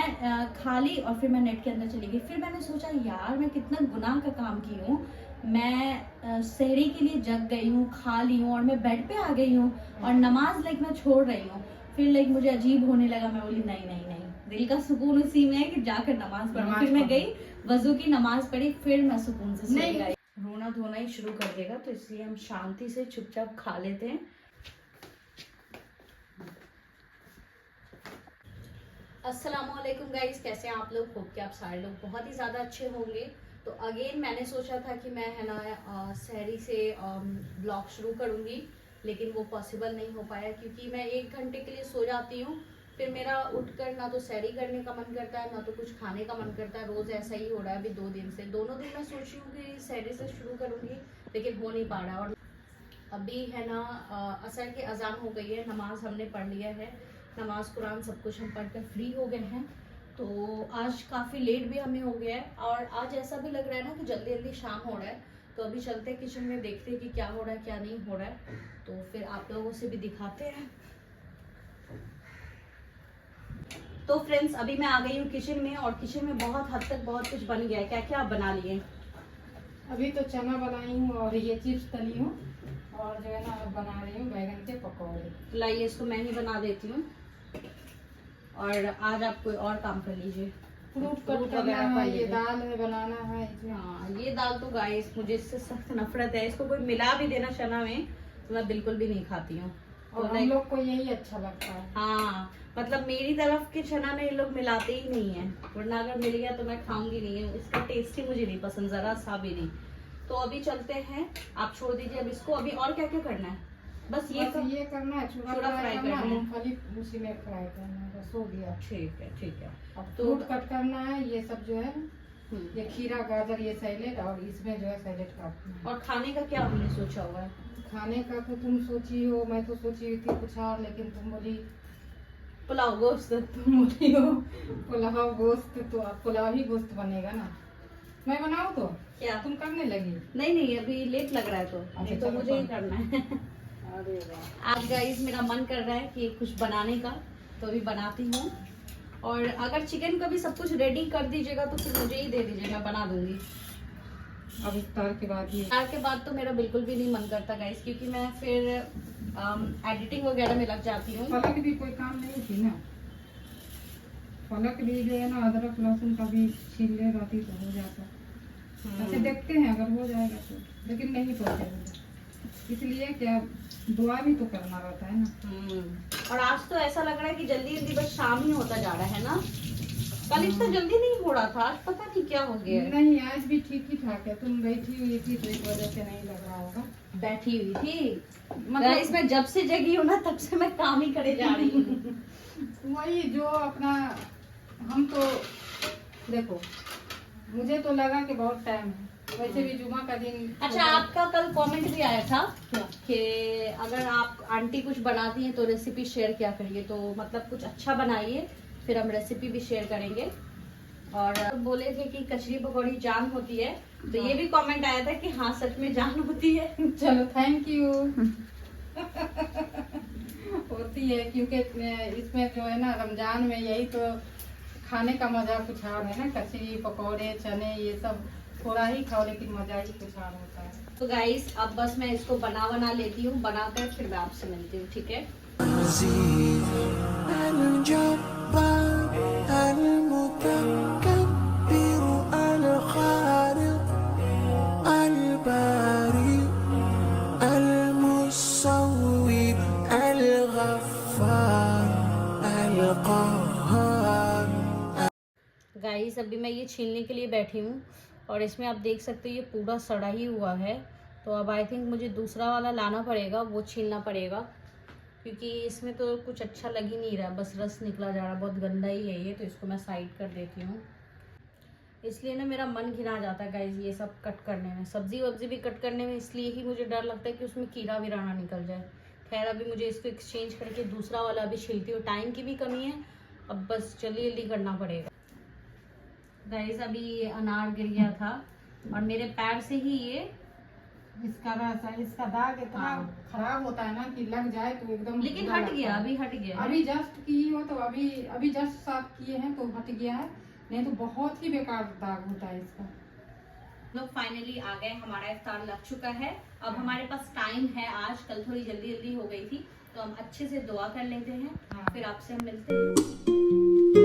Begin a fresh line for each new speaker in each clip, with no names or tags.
मैं खा ली और फिर मैं नेट के अंदर चली गई। फिर मैंने सोचा यार मैं कितना गुनाह का काम की हूँ, मैं सहरी के लिए जग गई हूँ, खा ली हूँ और मैं बेड पे आ गई हूँ और नमाज लाइक मैं छोड़ रही हूँ। फिर लाइक मुझे अजीब होने लगा। मैं बोली नहीं नहीं नहीं, दिल का सुकून उसी में है कि जाकर नमाज पढ़ो। फिर मैं गई, वजू की नमाज पढ़ी, फिर मैं सुकून से सो गई। रोना धोना ही शुरू कर देगा तो इसलिए हम शांति से चुपचाप खा लेते हैं। अस्सलामुअलैकुम गाइस, कैसे हैं आप लोग? होप कि आप सारे लोग बहुत ही ज़्यादा अच्छे होंगे। तो अगेन मैंने सोचा था कि मैं है ना सहरी से ब्लॉग शुरू करूँगी, लेकिन वो पॉसिबल नहीं हो पाया क्योंकि मैं 1 घंटे के लिए सो जाती हूँ। फिर मेरा उठकर ना तो सहरी करने का मन करता है ना तो कुछ खाने का मन करता है। रोज़ ऐसा ही हो रहा है अभी 2 दिन से। दोनों दिन मैं सोच रही हूँ कि सहरी से शुरू करूँगी, लेकिन हो नहीं पा रहा। और अभी है ना असर की अजान हो गई है, नमाज हमने पढ़ लिया है, नमाज कुरान सब कुछ हम पढ़कर फ्री हो गए हैं। तो आज काफ़ी लेट भी हमें हो गया है और आज ऐसा भी लग रहा है ना कि जल्दी जल्दी शाम हो रहा है। तो अभी चलते हैं किचन में, देखते हैं कि क्या हो रहा है क्या नहीं हो रहा है, तो फिर आप लोगों से भी दिखाते हैं। तो फ्रेंड्स अभी मैं आ गई हूँ किचन में और किचन में बहुत हद तक बहुत कुछ बन गया है। क्या क्या आप बना लिए?
अभी तो चना बनाई हूँ और ये चिप्स तली हूँ और जो है ना बना रही हूँ बैगन के पकौड़े।
लाइए इसको मैं ही बना देती हूँ और आज आप कोई और काम कर लीजिए।
फ्रूट कट करना है, ये दाल है बनाना है इसमें।
हाँ ये दाल तो गाइस मुझे इससे सख्त नफरत है। इसको कोई मिला भी देना चना में तो मैं बिल्कुल भी नहीं खाती हूँ।
और
तो
हम लोग को यही अच्छा लगता है।
हाँ मतलब मेरी तरफ के चना में ये लोग मिलाते ही नहीं है, वरना अगर मिल गया तो मैं खाऊंगी नहीं है। इसका टेस्ट ही मुझे नहीं पसंद, जरा सा भी नहीं। तो अभी चलते हैं, आप छोड़ दीजिए अब इसको। अभी और क्या क्या करना है? बस ये
करना है, छोला फ्राई करना है, मूंगफली उसी में फ्राई करना है, बस हो गया।
ठीक है ठीक है।
अब फ्रूट कट करना है, ये सब जो है ये खीरा गाजर ये सैलेड और इसमें जो है सैलेड काटना है।
और खाने का क्या हमने सोचा हुआ है?
खाने का तो तुम सोची हो, मैं तो सोची हुई थी कुछ और, लेकिन तुम बोली
पुलाव गोश्त। तुम बोली हो
पुलाव गोश्त, तो अब पुलाव ही गोश्त बनेगा ना। मैं बनाऊं तो
क्या
तुम करने लगी?
नहीं नहीं, अभी लेट लग रहा है तो
अच्छा,
तो मुझे ही करना है।
अरे वाह,
आज गाइस मेरा मन कर रहा है कि कुछ बनाने का, तो अभी बनाती हूँ। और अगर चिकन का भी सब कुछ रेडी कर दीजिएगा तो फिर मुझे ही दे दीजिएगा, बना दूंगी।
अब इफ्तार के बाद ही।
इफ्तार के बाद तो मेरा बिल्कुल भी नहीं मन करता गाइस, क्योंकि मैं फिर एडिटिंग वगैरह में लग जाती हूँ।
फलक भी कोई काम नहीं थी ना, फलक भी जो है ना अदरक लहसुन का भी छील ले रहती तो हो जाता। अच्छा देखते हैं अगर हो जाएगा तो, लेकिन नहीं पहुँचेगा इसलिए क्या, दुआ भी तो करना रहता है ना।
और आज तो ऐसा लग रहा है कि जल्दी जल्दी बस शाम ही होता जा रहा है ना। कल इतना जल्दी नहीं हो रहा था, आज पता नहीं क्या हो गया।
नहीं आज भी ठीक ही ठाक है, तुम बैठी हुई थी तो इस वजह से नहीं लग रहा होगा।
बैठी हुई थी मतलब इसमें जब से जगी हूँ ना तब से मैं काम ही करे जा रही हूँ।
वही जो अपना, हम तो देखो मुझे तो लगा कि बहुत टाइम है, वैसे भी जुमा का दिन।
अच्छा आपका कल कमेंट भी आया था
क्या
कि अगर आप आंटी कुछ बनाती हैं तो रेसिपी शेयर किया करिए, तो मतलब कुछ अच्छा बनाइए फिर हम रेसिपी भी शेयर करेंगे। और बोले थे कि कचरी पकौड़ी जान होती है, तो ये भी कमेंट आया था कि हाँ सच में जान होती है।
चलो थैंक यू। होती है क्योंकि इसमें जो है ना रमजान में यही तो खाने का मजा कुछ और है ना, कचरी पकौड़े चने ये सब थोड़ा ही खाओ लेकिन मजा ही कुछ और होता है।
तो गाइस अब बस मैं इसको बना लेती हूँ, बनाकर फिर मैं आपसे मिलती हूँ, ठीक है? गाइस अभी मैं ये छीलने के लिए बैठी हूँ और इसमें आप देख सकते हो ये पूरा सड़ा ही हुआ है। तो अब आई थिंक मुझे दूसरा वाला लाना पड़ेगा, वो छीलना पड़ेगा, क्योंकि इसमें तो कुछ अच्छा लग ही नहीं रहा, बस रस निकला जा रहा, बहुत गंदा ही है ये। तो इसको मैं साइड कर देती हूँ। इसलिए ना मेरा मन घिना जाता है गाइस ये सब कट करने में, सब्जी वब्जी भी कट करने में, इसलिए ही मुझे डर लगता है कि उसमें कीड़ा वीराना निकल जाए। खैर अभी मुझे इसको एक्सचेंज करके दूसरा वाला अभी छीलती हूँ, टाइम की भी कमी है, अब बस जल्दी जल्दी करना पड़ेगा। गाइस अभी अनार गिर गया था और मेरे पैर से ही ये
इसका रस है, इसका दाग इतना
हाँ।
खराब होता है ना कि लग जाए तो एकदम
लेकिन
बुरा
हट
लगता
गया,
है।
अभी हट गया है।
अभी जस्ट की हो तो अभी जस्ट साफ किए हैं तो हट गया है, नहीं तो बहुत ही बेकार दाग होता है इसका।
लोग फाइनली आ गए, हमारा इफ्तार लग चुका है। अब हमारे पास टाइम है, आज कल थोड़ी जल्दी जल्दी हो गई थी, तो हम अच्छे से दुआ कर लेते हैं,
हाँ।
फिर आपसे हम मिलते हैं।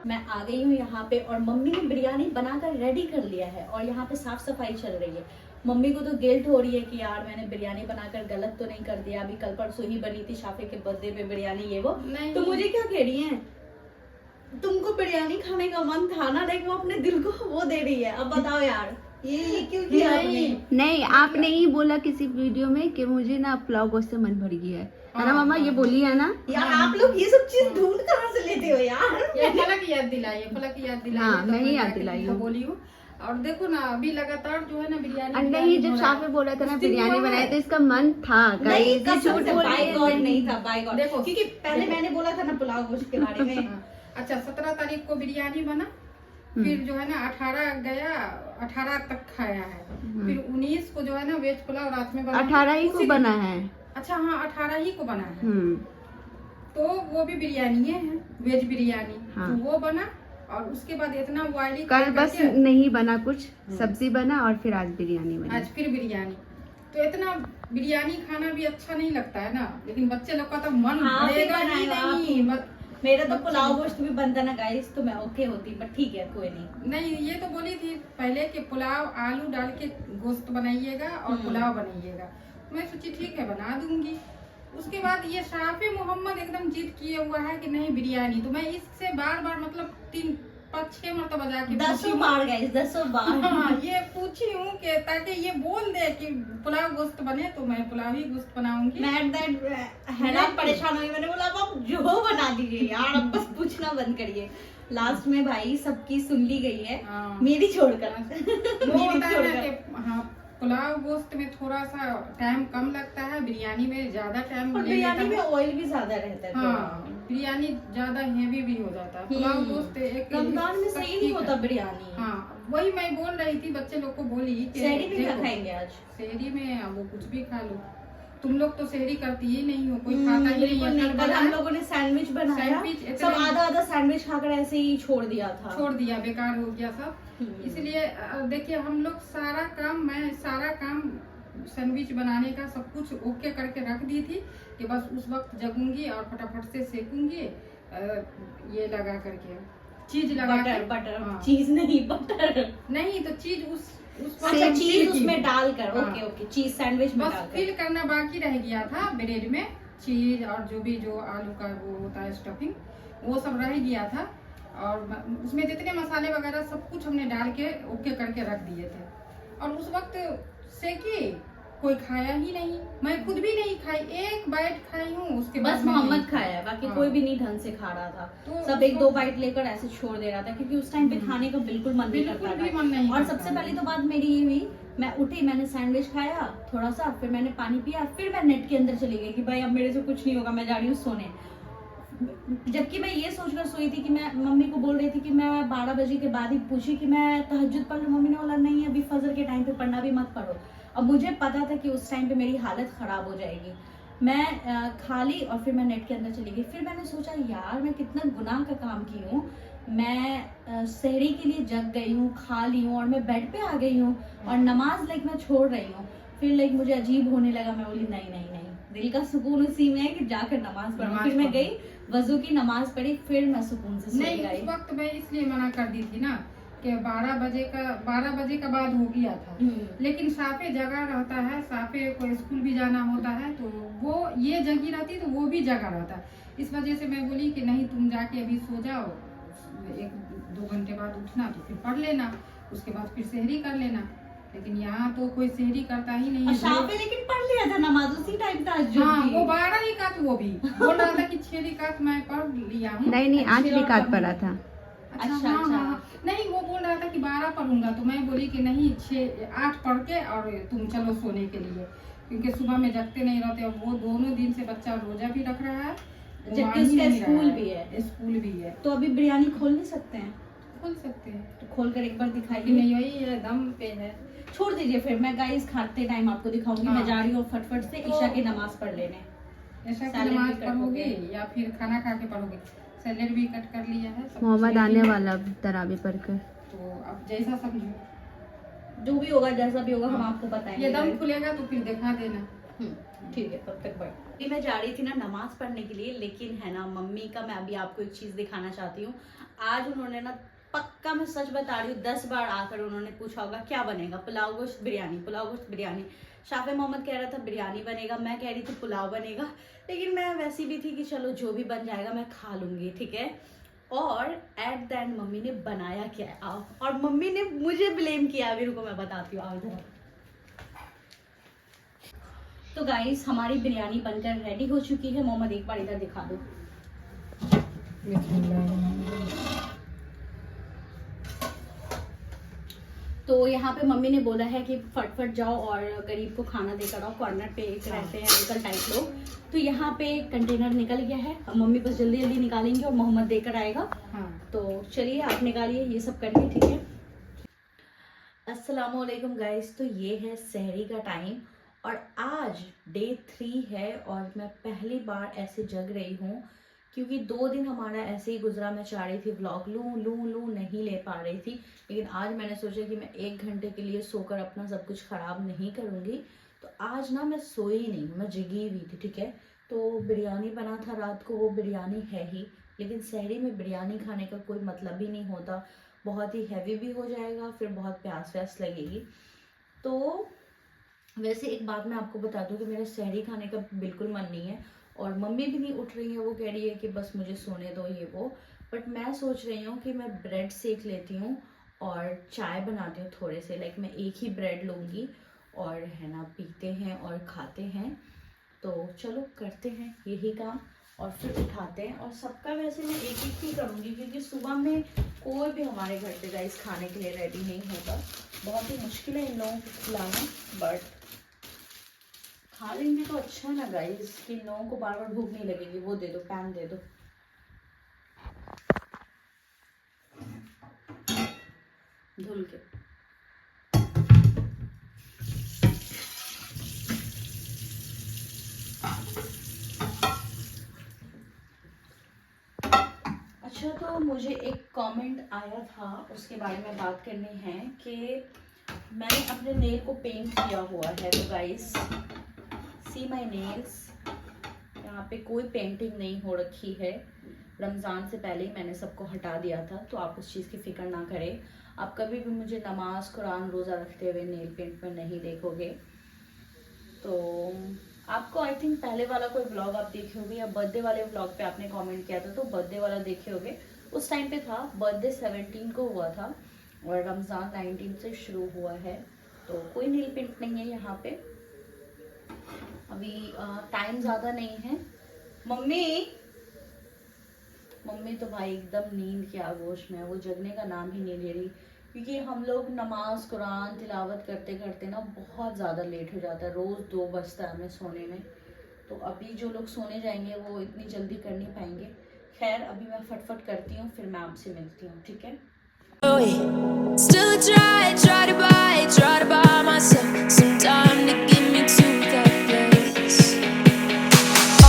मैं आ गई हूँ यहाँ पे और मम्मी ने बिरयानी बनाकर रेडी कर लिया है और यहाँ पे साफ सफाई चल रही है। मम्मी को तो गिल्ट हो रही है कि यार मैंने बिरयानी बनाकर गलत तो नहीं कर दिया, अभी कल परसों ही बनी थी शाफे के बर्थडे पे बिरयानी ये वो।
नहीं।
तो मुझे क्या कह रही है, तुमको बिरयानी खाने का मन था ना, लेकिन वो अपने दिल को वो दे रही है। अब बताओ यार ये क्यों किया आपने?
नहीं, आपने ही बोला किसी वीडियो में कि मुझे ना पुलाव गोश्त से मन भर गया है ना मामा, ये बोली है ना
यार आप लोग ये सब चीज ढूंढ कहाँ से लेते हो यार?
ये फलक याद दिलाई है, फलक याद दिलाई है,
हाँ,
तो
मैं ही याद
जाके
दिलाई
तुमको
हूँ।
बोली हूँ। और देखो ना अभी लगातार जो है ना बिरयानी
नहीं, जब
हो रहा है।
शाफे बोला था ना
उस दिन
बिरयानी
हुआ
बनाया
है।
तो इसका मन था
नहीं,
गाइस, ये
कसम
झूठ
से
बोल
by
रही
God
है।
नहीं था, by God।
देखो,
क्योंकि पहले
देखो।
मैंने बोला था ना पुलाव गोश्त के बारे में।
हाँ। अच्छा 17 तारीख को बिरयानी बना, फिर जो है ना 18 गया, 18 तक खाया है, फिर 19 को जो है ना वेज पुलाव रात में बना,
18 ही को
उसी
बना
दिन-
है।
अच्छा हाँ 18 ही को बना है, तो वो भी बिरयानी है, वेज बिरयानी।
हाँ।
तो वो बना और उसके बाद इतना बॉयली
कल बस नहीं बना, कुछ सब्जी बना और फिर आज बिरयानी बनी।
आज फिर बिरयानी। तो इतना बिरयानी खाना भी अच्छा नहीं लगता है ना, लेकिन बच्चे लोग का तो मन
हाँ,
भरेगा
फिर
ही
बनाएगा
नहीं।
मेरा तो पुलाव गोश्त भी बनता ना गाइस, तो मैं ओके होती, बट ठीक है कोई नहीं।
नहीं ये तो बोली थी पहले कि पुलाव आलू डाल के गोश्त बनाइएगा और पुलाव बनाइएगा, मैं सोची ठीक है बना दूंगी। उसके बाद ये शाफे मोहम्मद एकदम जिद किए हुआ है कि नहीं बिरयानी, तो मैं इससे बार बार मतलब 3-5-6 मरतबा जाके
10 बार गाइस, 10 बार।
हाँ, ये पूछी हूँ कि ताकि ये बोल दे कि पुलाव गोश्त बने तो मैं पुलाव ही गोश्त बनाऊंगी।
मैं एट दैट हैरान परेशान हुई, मैंने बोला अब आप जो बना दीजिए यार, अब बस पूछना बंद करिए। लास्ट में भाई सबकी सुन ली गई है,
हाँ।
मेरी छोड़कर।
वो
मेरी
होता है ना
छोड़कर।
कि हाँ पुलाव गोश्त में थोड़ा सा टाइम कम लगता है, बिरयानी में ज्यादा टाइम
और
ले
बिरयानी में
लेता है।
ऑयल भी ज्यादा रहता है थोड़ा।
हाँ बिरयानी ज्यादा हेवी भी हो जाता है, पुलाव गोश्त एक
रमजान में सही नहीं
ठीक
होता
है।
बिरयानी।
हाँ वही मैं बोल रही थी, बच्चे लोग को बोली कि
शहरी में क्या
देखो,
खाएंगे आज?
शहरी में अब वो कुछ भी खा लो, तुम लोग तो शहरी करती ही नहीं हो, कोई खाता ही नहीं
बिल्कुल
है।
नहीं।
कल
कल हम
बनाया,
लोगों ने सैंडविच बनाया,
सैंडविच इतना-
सब आधा आधा सैंडविच खाकर ऐसे ही छोड़ दिया था।
छोड़ दिया, बेकार हो गया सब। इसलिए देखिए हम लोग मैं सारा काम सैंडविच बनाने का सब कुछ ओके करके रख दी थी कि बस उस वक्त जगूंगी और फटाफट से सेकूंगी, ये लगा करके चीज लगा
बटर
कर,
बटर
हाँ।
चीज नहीं बटर।
नहीं तो चीज उस
अच्छा चीज
फिल की।
उसमें डालकर,
हाँ।
ओके ओके, चीज सैंडविच में
बस
डालकर।
फिल करना बाकी रह गया था ब्रेड में, चीज और जो आलू का वो होता है स्टफिंग, वो सब रह गया था। और उसमें जितने मसाले वगैरह सब कुछ हमने डाल के ओके करके रख दिए थे। और उस वक्त सेकी कोई खाया ही नहीं, मैं खुद भी नहीं खाई, एक बाइट खाई हूँ, उसके बाद
बस
मैं
मोहम्मद
नहीं
खाया, बाकी
हाँ।
कोई भी नहीं ढंग से खा रहा था।
तो
सब एक दो बाइट लेकर ऐसे छोड़ दे रहा था, क्योंकि उस टाइम पे खाने का बिल्कुल मन नहीं
बिल्कुल
करता
भी
था।
मन नहीं
और
करता
सबसे
है।
पहली तो बात मेरी ये हुई, मैं उठी, मैंने सैंडविच खाया थोड़ा सा, फिर मैंने पानी पिया, फिर मैं नेट के अंदर चली गई कि भाई अब मेरे से कुछ नहीं होगा, मैं जा रही हूँ सोने। जबकि मैं ये सोचकर सोई थी कि मैं मम्मी को बोल रही थी कि मैं 12 बजे के बाद ही पूछी कि मैं तहज्जुद पढ़ लूं। मम्मी ने बोला नहीं अभी फजर के टाइम पे पढ़ना, भी मत पढ़ो। अब मुझे पता था कि उस टाइम पे मेरी हालत खराब हो जाएगी। मैं खा ली और फिर मैं नेट के अंदर चली गई। फिर मैंने सोचा यार मैं कितना गुनाह का काम की हूँ, मैं सहरी के लिए जग गई हूँ, खा ली हूँ और मैं बेड पे आ गई हूँ और नमाज मैं छोड़ रही हूँ। फिर मुझे अजीब होने लगा, मैं बोली नहीं, दिल का सुकून उसी में है कि जाकर नमाज पढ़ो। फिर मैं गई, वजू की नमाज पढ़ी, फिर मैं सुकून से सो
नहीं
गई।
उस वक्त मैं इसलिए मना कर दी थी ना कि 12 बजे का बाद हो गया था, लेकिन साफे जगह रहता है, साफे को स्कूल भी जाना होता है, तो वो ये जगी रहती तो वो भी जगा रहता। इस वजह से मैं बोली कि नहीं तुम जाके अभी सो जाओ, 1-2 घंटे बाद उठना तो फिर पढ़ लेना। उसके बाद फिर सेहरी कर लेना। लेकिन यहाँ तो कोई सेहरी करता ही नहीं है।
शाफे लेकिन पढ़ लिया था नमाज उसी टाइम तहज्जुद
हाँ,
की।
वो 12 रिकात वो भी बोल रहा था कि 6 रिकात मैं पढ़ लिया हूँ।
नहीं 8 रिकात पढ़ा था।
अच्छा,
अच्छा,
हाँ,
अच्छा।
हाँ। नहीं, वो बोल रहा था कि 12 पढ़ूंगा, तो मैं बोली कि नहीं 8 पढ़ के और तुम चलो सोने के लिए, क्योंकि सुबह में जगते नहीं रहते। और वो दोनों दिन से बच्चा रोजा भी रख रहा है, वो
जबकि
मान ही
उसका
नहीं रहा
स्कूल भी है।
स्कूल भी है।
तो अभी बिरयानी खोल नहीं सकते हैं?
खोल सकते हैं
तो खोल कर एक बार
कि
दिखाइए।
नहीं, वही है, दम पे है।
छोड़ दीजिए फिर, मैं गाइस खाते टाइम आपको दिखाऊंगी।
हाँ।
मैं जा रही हूँ फटफट से
तो-
ईशा की नमाज पढ़ लेने।
ऐसा कि
सैलेड भी
नमाज
कट
पढ़ोगे
हो गया।
या फिर खाना खा के पढ़ोगे। सैलेड भी कट कर लिया है, सब
मोहम्मद
कुछ
आने
ready है।
वाला अब तरावी पढ़कर।
तो अब जैसा समझो,
जो भी होगा जैसा भी होगा हम
हाँ।
आपको बताएंगे।
ये दम
guys।
खुलेगा तो फिर दिखा देना।
ठीक है, तब तक बाय। मैं जा रही थी ना नमाज पढ़ने के लिए, लेकिन है ना मम्मी का मैं अभी आपको एक चीज दिखाना चाहती हूँ। आज उन्होंने ना, पक्का मैं सच बता रही हूँ, 10 बार आकर उन्होंने पूछा होगा क्या बनेगा, पुलाव गोश्त बिरयानी, पुलाव गोश्त बिरयानी। शाफे मोहम्मद कह रहा था बिरयानी बनेगा, मैं कह रही थी पुलाव बनेगा, लेकिन मैं वैसी भी थी कि चलो जो भी बन जाएगा मैं खा लूंगी, ठीक है। और एट द एंड मम्मी ने बनाया क्या है, आओ, और मम्मी ने मुझे ब्लेम किया। अभी रुको मैं बताती हूँ, आओ इधर। तो गाइस हमारी बिरयानी बनकर रेडी हो चुकी है। मोहम्मद एक बार इधर दिखा दो। तो यहाँ पे मम्मी ने बोला है कि फटफट जाओ और गरीब को खाना देकर आओ। कॉर्नर पे एक रहते हैं अंकल टाइप लोग। तो यहाँ पे कंटेनर निकल गया है, अब मम्मी बस जल्दी जल्दी निकालेंगे और मोहम्मद देकर आएगा।
हाँ।
तो चलिए आप निकालिए, ये सब करिए, ठीक है। अस्सलामुअलैकुम गाइस, तो ये है सहरी का टाइम और आज डे 3 है और मैं पहली बार ऐसे जग रही हूँ, क्योंकि 2 दिन हमारा ऐसे ही गुजरा। मैं चाह रही थी व्लॉग लूँ नहीं ले पा रही थी, लेकिन आज मैंने सोचा कि मैं 1 घंटे के लिए सोकर अपना सब कुछ ख़राब नहीं करूँगी। तो आज ना मैं सोई नहीं, मैं जगी हुई थी, ठीक है। तो बिरयानी बना था रात को, वो बिरयानी है ही, लेकिन सहरी में बिरयानी खाने का कोई मतलब ही नहीं होता, बहुत ही हैवी भी हो जाएगा, फिर बहुत प्यास व्यास लगेगी। तो वैसे एक बात मैं आपको बता दूं कि मेरा सहरी खाने का बिल्कुल मन नहीं है और मम्मी भी नहीं उठ रही है, वो कह रही है कि बस मुझे सोने दो ये वो। बट मैं सोच रही हूँ कि मैं ब्रेड सेक लेती हूँ और चाय बनाती हूँ थोड़े से, लाइक मैं एक ही ब्रेड लूँगी और है ना पीते हैं और खाते हैं। तो चलो करते हैं यही काम और फिर उठाते हैं। और सबका वैसे मैं एक एक ही करूँगी, क्योंकि सुबह में कोई भी हमारे घर पे गाइस खाने के लिए रेडी नहीं होगा। बहुत ही मुश्किल है इन लोगों को खिलाना, बट खा लेंगे तो अच्छा है ना गाइस, कि इन लोगों को बार बार भूख नहीं लगेगी। वो दे दो, पैन दे दो। धुल के अच्छा, तो मुझे एक कमेंट आया था, उसके बारे में बात करनी है कि मैंने अपने नेल को पेंट किया हुआ है। तो गाइस सी माय नेल्स, यहाँ पे कोई पेंटिंग नहीं हो रखी है। रमज़ान से पहले ही मैंने सबको हटा दिया था, तो आप उस चीज़ की फिक्र ना करें। आप कभी भी मुझे नमाज कुरान रोज़ा रखते हुए नेल पेंट में नहीं देखोगे। तो आपको आई थिंक पहले वाला कोई व्लॉग आप देखे होगे या बर्थडे वाले व्लॉग पे आपने कमेंट किया था, तो बर्थडे वाला देखे होगे। उस टाइम पे था, बर्थडे 17 को हुआ था और रमज़ान 19 से शुरू हुआ है। तो कोई नील पेंट नहीं है यहाँ पे अभी। टाइम ज़्यादा नहीं है। मम्मी तो भाई एकदम नींद की आगोश में है, वो जगने का नाम ही नहीं ले रही, क्योंकि हम लोग नमाज कुरान तिलावत करते करते ना बहुत ज़्यादा लेट हो जाता है। रोज़ 2 बजता है हमें सोने में। तो अभी जो लोग सोने जाएंगे वो इतनी जल्दी कर नहीं पाएंगे। खैर अभी मैं फटफट करती हूँ, फिर मैं आपसे मिलती हूँ, ठीक है।
Still try to buy myself some time to get me to that place.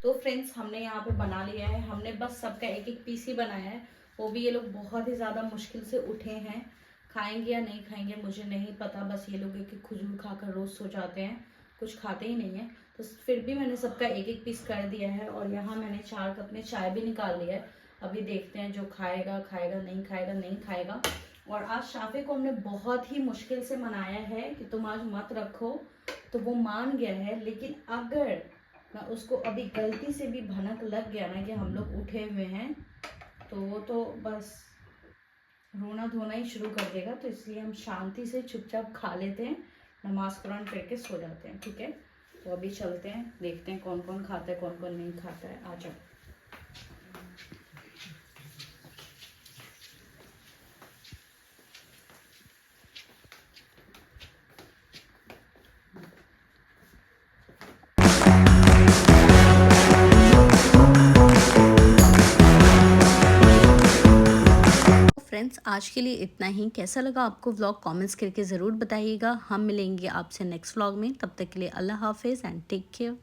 तो फ्रेंड्स हमने यहाँ पे बना लिया है, हमने बस सबका एक एक पीस ही बनाया है। वो भी ये लोग बहुत ही ज़्यादा मुश्किल से उठे हैं, खाएंगे या नहीं खाएंगे मुझे नहीं पता। बस ये लोग एक एक खजूर खाकर रोज़ सो जाते हैं, कुछ खाते ही नहीं है। तो फिर भी मैंने सबका एक एक पीस कर दिया है और यहाँ मैंने 4 कप में चाय भी निकाल लिया है। अभी देखते हैं जो खाएगा खाएगा, नहीं खाएगा नहीं खाएगा। और आज शाफे को हमने बहुत ही मुश्किल से मनाया है कि तुम आज मत रखो, तो वो मान गया है। लेकिन अगर मैं उसको अभी गलती से भी भनक लग गया ना कि हम लोग उठे हुए हैं, तो वो तो बस रोना धोना ही शुरू कर देगा, तो इसलिए हम शांति से चुपचाप खा लेते हैं, नमाज कुरान करके सो जाते हैं। ठीक है, तो अभी चलते हैं, देखते हैं कौन कौन खाता है कौन कौन नहीं खाता है। आ जाओ।
फ्रेंड्स, आज के लिए इतना ही। कैसा लगा आपको व्लॉग कमेंट्स करके ज़रूर बताइएगा। हम मिलेंगे आपसे नेक्स्ट व्लॉग में, तब तक के लिए अल्लाह हाफिज़ एंड टेक केयर।